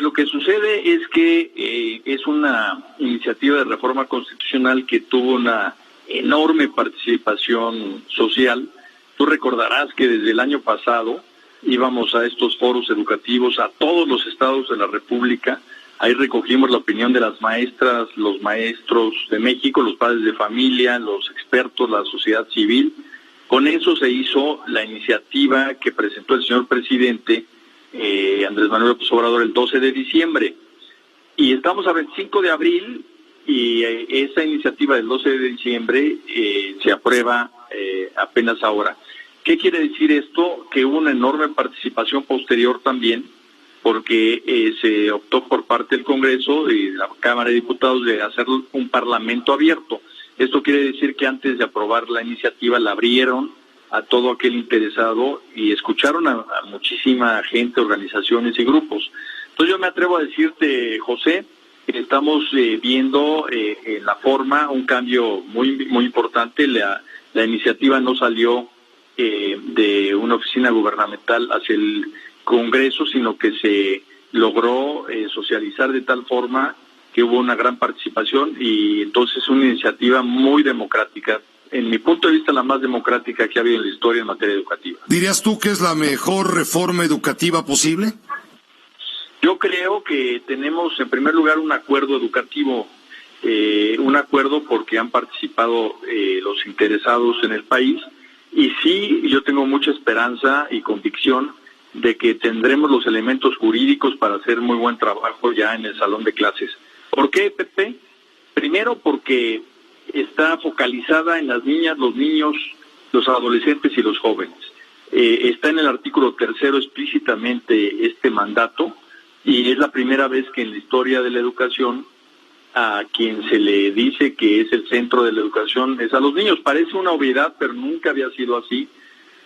Pues lo que sucede es que es una iniciativa de reforma constitucional que tuvo una enorme participación social. Tú recordarás que desde el año pasado íbamos a estos foros educativos a todos los estados de la República. Ahí recogimos la opinión de las maestras, los maestros de México, los padres de familia, los expertos, la sociedad civil. Con eso se hizo la iniciativa que presentó el señor presidente Andrés Manuel López Obrador el 12 de diciembre. Y estamos a 25 de abril y esa iniciativa del 12 de diciembre se aprueba apenas ahora. ¿Qué quiere decir esto? Que hubo una enorme participación posterior también, porque se optó por parte del Congreso y de la Cámara de Diputados de hacer un parlamento abierto. Esto quiere decir que antes de aprobar la iniciativa la abrieron a todo aquel interesado y escucharon a muchísima gente, organizaciones y grupos. Entonces yo me atrevo a decirte, José, que estamos viendo en la forma un cambio muy importante. La iniciativa no salió de una oficina gubernamental hacia el Congreso, sino que se logró socializar de tal forma que hubo una gran participación y entonces es una iniciativa muy democrática. En mi punto de vista, la más democrática que ha habido en la historia en materia educativa. ¿Dirías tú que es la mejor reforma educativa posible? Yo creo que tenemos, en primer lugar, un acuerdo educativo, un acuerdo porque han participado los interesados en el país, y sí, yo tengo mucha esperanza y convicción de que tendremos los elementos jurídicos para hacer muy buen trabajo ya en el salón de clases. ¿Por qué, Pepe? Primero porque está focalizada en las niñas, los niños, los adolescentes y los jóvenes. Está en el artículo 3 explícitamente este mandato, y es la primera vez que en la historia de la educación a quien se le dice que es el centro de la educación es a los niños. Parece una obviedad, pero nunca había sido así,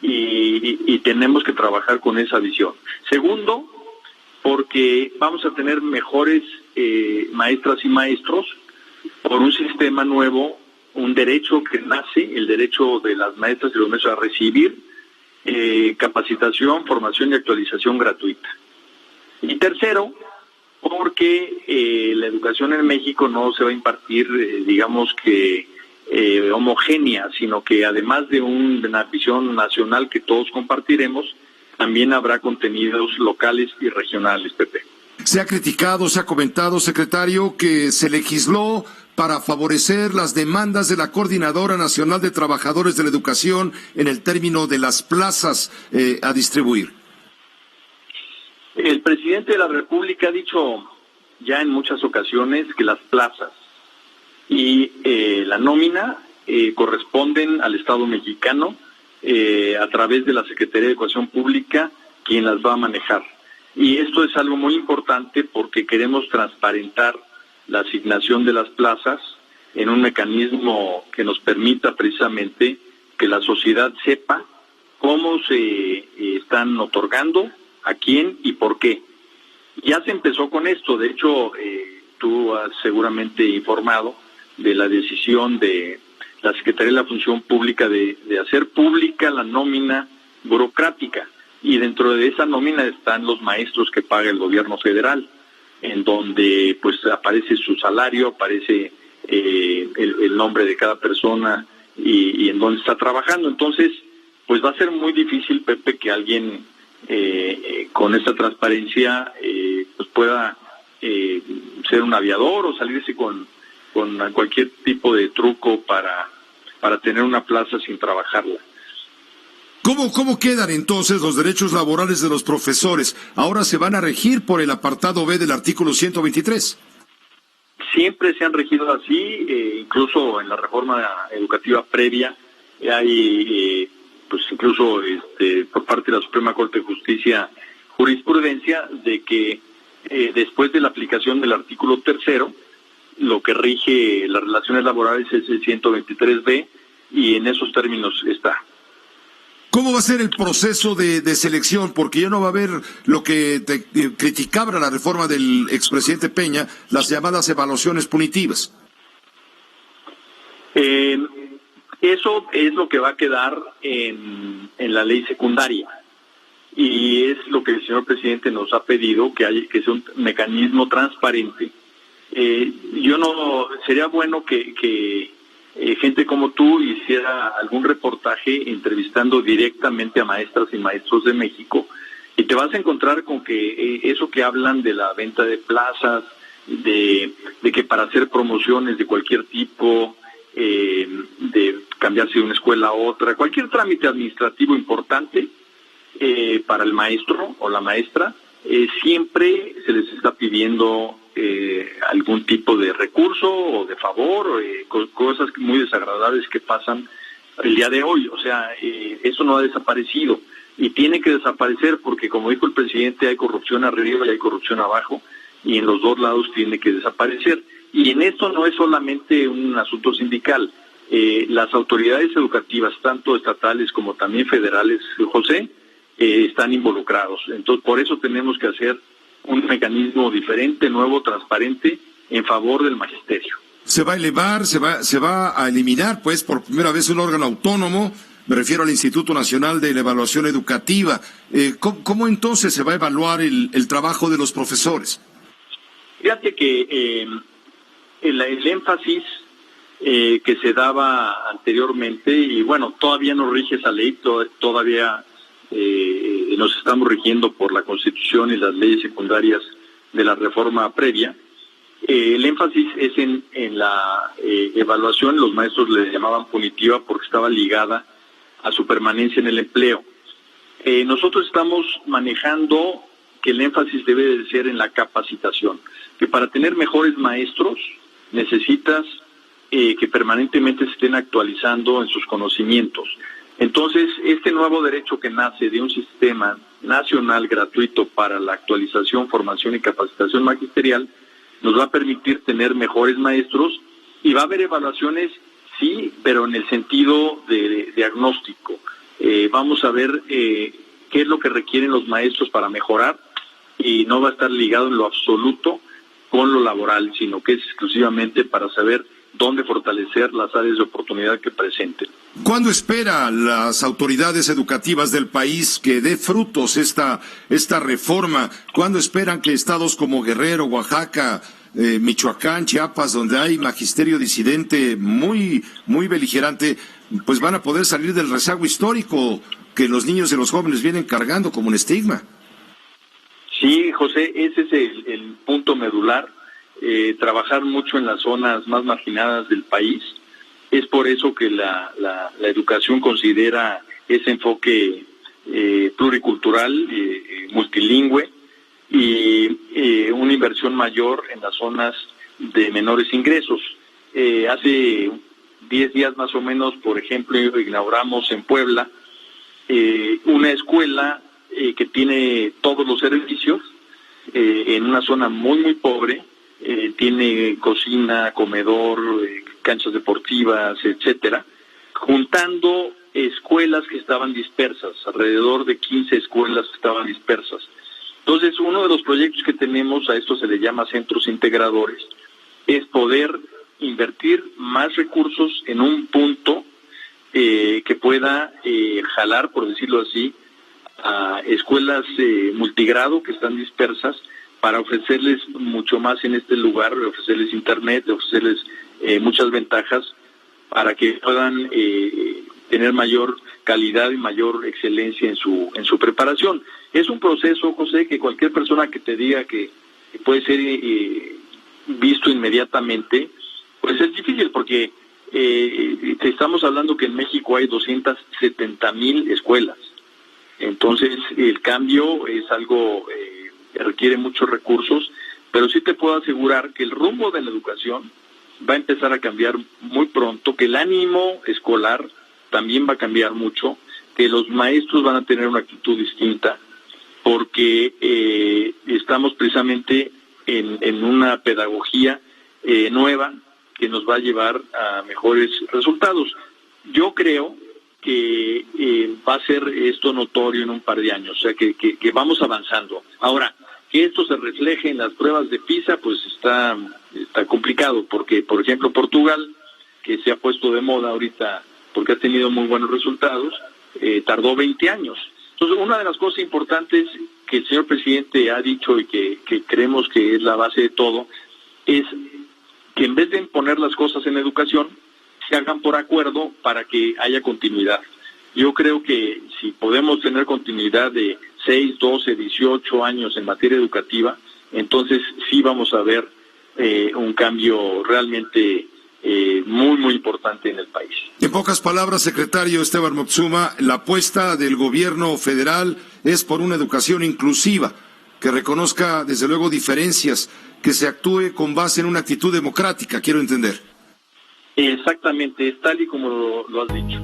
y tenemos que trabajar con esa visión. Segundo, porque vamos a tener mejores maestras y maestros por un sistema nuevo, un derecho que nace, el derecho de las maestras y los maestros a recibir capacitación, formación y actualización gratuita. Y tercero, porque la educación en México no se va a impartir, digamos que homogénea, sino que además de una visión nacional que todos compartiremos, también habrá contenidos locales y regionales, Pepe. Se ha criticado, se ha comentado, secretario, que se legisló para favorecer las demandas de la Coordinadora Nacional de Trabajadores de la Educación en el término de las plazas a distribuir. El presidente de la República ha dicho ya en muchas ocasiones que las plazas y la nómina corresponden al Estado mexicano a través de la Secretaría de Educación Pública, quien las va a manejar. Y esto es algo muy importante porque queremos transparentar la asignación de las plazas en un mecanismo que nos permita precisamente que la sociedad sepa cómo se están otorgando, a quién y por qué. Ya se empezó con esto. De hecho, tú has seguramente informado de la decisión de la Secretaría de la Función Pública de hacer pública la nómina burocrática, y dentro de esa nómina están los maestros que paga el gobierno federal, en donde pues aparece su salario, aparece el nombre de cada persona y en dónde está trabajando. Entonces, pues va a ser muy difícil, Pepe, que alguien con esta transparencia pues pueda ser un aviador o salirse con cualquier tipo de truco para tener una plaza sin trabajarla. ¿Cómo quedan entonces los derechos laborales de los profesores? Ahora se van a regir por el apartado B del artículo 123. Siempre se han regido así, incluso en la reforma educativa previa hay pues incluso por parte de la Suprema Corte de Justicia jurisprudencia de que después de la aplicación del artículo 3, lo que rige las relaciones laborales es el 123B, y en esos términos está. ¿Cómo va a ser el proceso de selección? Porque ya no va a haber lo que criticaba la reforma del expresidente Peña, las llamadas evaluaciones punitivas. Eso es lo que va a quedar en la ley secundaria. y es lo que el señor presidente nos ha pedido, que sea un mecanismo transparente. Sería bueno que gente como tú hiciera algún reportaje entrevistando directamente a maestras y maestros de México, y te vas a encontrar con que eso que hablan de la venta de plazas, de que para hacer promociones de cualquier tipo, de cambiarse de una escuela a otra, cualquier trámite administrativo importante para el maestro o la maestra, siempre se les está pidiendo algún tipo de recurso o de favor, cosas muy desagradables que pasan el día de hoy. O sea, eso no ha desaparecido y tiene que desaparecer porque, como dijo el presidente, hay corrupción arriba y hay corrupción abajo, y en los dos lados tiene que desaparecer. Y en esto no es solamente un asunto sindical. Las autoridades educativas, tanto estatales como también federales, José, están involucrados. Entonces, por eso tenemos que hacer un mecanismo diferente, nuevo, transparente, en favor del magisterio. Se va a elevar, se va a eliminar, pues, por primera vez un órgano autónomo. Me refiero al Instituto Nacional de la Evaluación Educativa. ¿Cómo entonces se va a evaluar el trabajo de los profesores? Fíjate que el énfasis que se daba anteriormente, y bueno, todavía no rige esa ley, todavía nos estamos rigiendo por la Constitución y las leyes secundarias de la reforma previa. El énfasis es en la evaluación. Los maestros le llamaban punitiva porque estaba ligada a su permanencia en el empleo. Nosotros estamos manejando que el énfasis debe de ser en la capacitación, que para tener mejores maestros necesitas que permanentemente se estén actualizando en sus conocimientos. Entonces, este nuevo derecho que nace de un sistema nacional gratuito para la actualización, formación y capacitación magisterial nos va a permitir tener mejores maestros, y va a haber evaluaciones, sí, pero en el sentido de diagnóstico. Vamos a ver qué es lo que requieren los maestros para mejorar, y no va a estar ligado en lo absoluto con lo laboral, sino que es exclusivamente para saber dónde fortalecer las áreas de oportunidad que presenten. ¿Cuándo esperan las autoridades educativas del país que dé frutos esta reforma? ¿Cuándo esperan que estados como Guerrero, Oaxaca, Michoacán, Chiapas, donde hay magisterio disidente muy beligerante, pues van a poder salir del rezago histórico que los niños y los jóvenes vienen cargando como un estigma? Sí, José, ese es el punto medular. Trabajar mucho en las zonas más marginadas del país. Es por eso que la educación considera ese enfoque pluricultural, multilingüe, y una inversión mayor en las zonas de menores ingresos. Hace 10 días más o menos, por ejemplo, inauguramos en Puebla una escuela que tiene todos los servicios en una zona muy pobre. Tiene cocina, comedor, canchas deportivas, etcétera, juntando escuelas que estaban dispersas, alrededor de 15 escuelas que estaban dispersas. Entonces, uno de los proyectos que tenemos, a esto se le llama centros integradores, es poder invertir más recursos en un punto que pueda jalar, por decirlo así, a escuelas multigrado que están dispersas, para ofrecerles mucho más en este lugar, ofrecerles internet, ofrecerles muchas ventajas para que puedan tener mayor calidad y mayor excelencia en su preparación. Es un proceso, José, que cualquier persona que te diga que puede ser visto inmediatamente, pues es difícil, porque estamos hablando que en México hay 270,000 escuelas. Entonces, el cambio es algo que requiere muchos recursos, pero sí te puedo asegurar que el rumbo de la educación va a empezar a cambiar muy pronto, que el ánimo escolar también va a cambiar mucho, que los maestros van a tener una actitud distinta, porque estamos precisamente en una pedagogía nueva que nos va a llevar a mejores resultados. Yo creo que va a ser esto notorio en un par de años, o sea que vamos avanzando. Ahora, que esto se refleje en las pruebas de PISA, pues está complicado, porque, por ejemplo, Portugal, que se ha puesto de moda ahorita porque ha tenido muy buenos resultados, tardó 20 años. Entonces, una de las cosas importantes que el señor presidente ha dicho y que creemos que es la base de todo, es que en vez de imponer las cosas en educación, se hagan por acuerdo para que haya continuidad. Yo creo que si podemos tener continuidad de 6, 12, 18 años en materia educativa, entonces sí vamos a ver un cambio realmente muy, muy importante en el país. En pocas palabras, secretario Esteban Moctezuma, la apuesta del gobierno federal es por una educación inclusiva, que reconozca desde luego diferencias, que se actúe con base en una actitud democrática, quiero entender. Exactamente, es tal y como lo has dicho.